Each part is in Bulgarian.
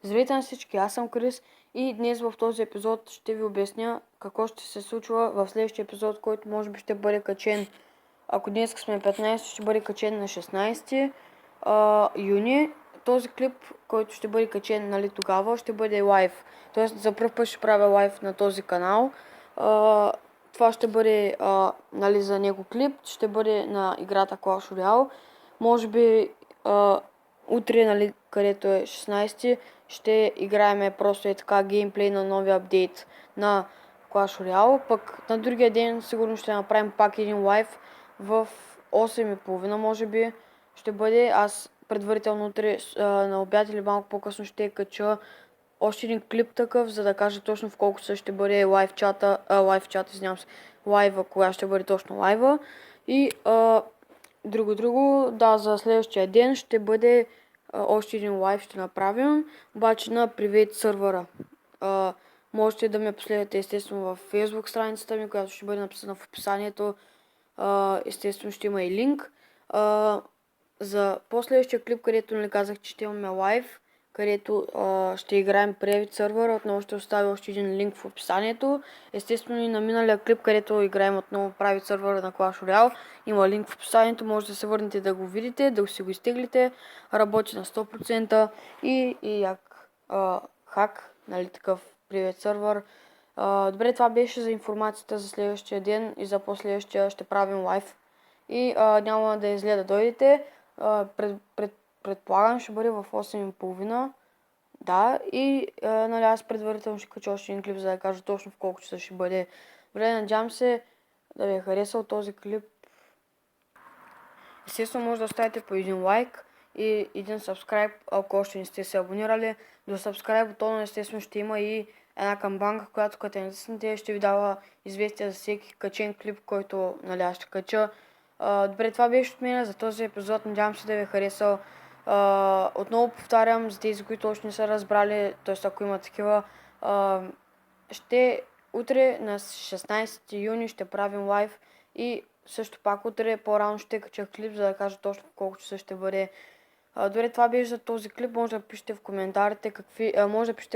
Здравейте на всички, аз съм Крис и днес в този епизод ще ви обясня какво ще се случва в следващия епизод, който може би ще бъде качен. Ако днес сме 15, ще бъде качен на 16 юни. Този клип, който ще бъде качен тогава, ще бъде лайв. Тоест за първ път ще правя лайв на този канал. Това ще бъде за него клип, ще бъде на играта Clash Royale. Може би утре, където е 16, ще играем просто така геймплей на новия апдейт на Clash Royale. Пък на другия ден сигурно ще направим пак един лайв в 8:30 може би ще бъде. Аз предварително утре на обяд или малко по-късно ще кача още един клип такъв, за да кажа точно в колко часа ще бъде лайва, кога ще бъде точно лайва. И друго, да, за следващия ден ще бъде още един лайв ще направим, обаче на Private сървъра. Можете да ме последвате естествено в Facebook страницата ми, която ще бъде написана в описанието. Естествено ще има и линк. За последващия клип, където казах, че ще имаме лайв, където ще играем Private сървъра, отново ще оставя още един линк в описанието. Естествено и на миналия клип, където играем отново Private сървъра на Clash Royale, има линк в описанието, може да се върнете да го видите, да си го изтеглите. Работи на 100% и як хак, такъв Private сървър. Добре, това беше за информацията за следващия ден и за последващия ще правим лайв. И няма да излея да дойдете. Предполагам ще бъде в 8:30. Да, и аз предварително ще кача още един клип, за да кажа точно в колко часа ще бъде. Добре, надявам се да ви е харесал този клип. Естествено може да оставите по един лайк и един subscribe, ако още не сте се абонирали. До subscribe бутона естествено ще има и една камбанка, която като натиснете ще ви дава известие за всеки качен клип, който аз ще кача. Добре, това беше от мен за този епизод, надявам се да ви е харесал. Отново повтарям, за тези, които още не са разбрали, т.е. ако има такива, утре на 16 юни ще правим лайв и също пак утре по-рано ще кача клип, за да кажа точно колко часа ще бъде. Добре, това беше за този клип. Може да пишете в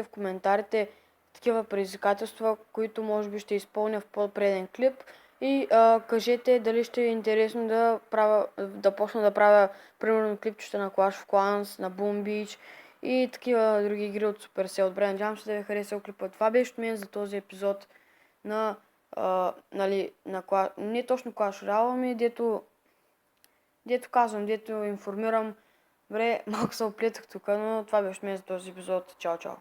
коментарите такива предизвикателства, които може би ще изпълня в по-преден клип. И кажете дали ще е интересно да почна да правя примерно клипчета на Clash of Clans, на Boom Beach и такива други игри от Supercell. Добре, надявам се да ви е харесал клипа. Това беше от мен за този епизод на не точно Clash Royale, ами дето информирам. Добре, малко се оплетах тук, но това беше от мен за този епизод. Чао, чао!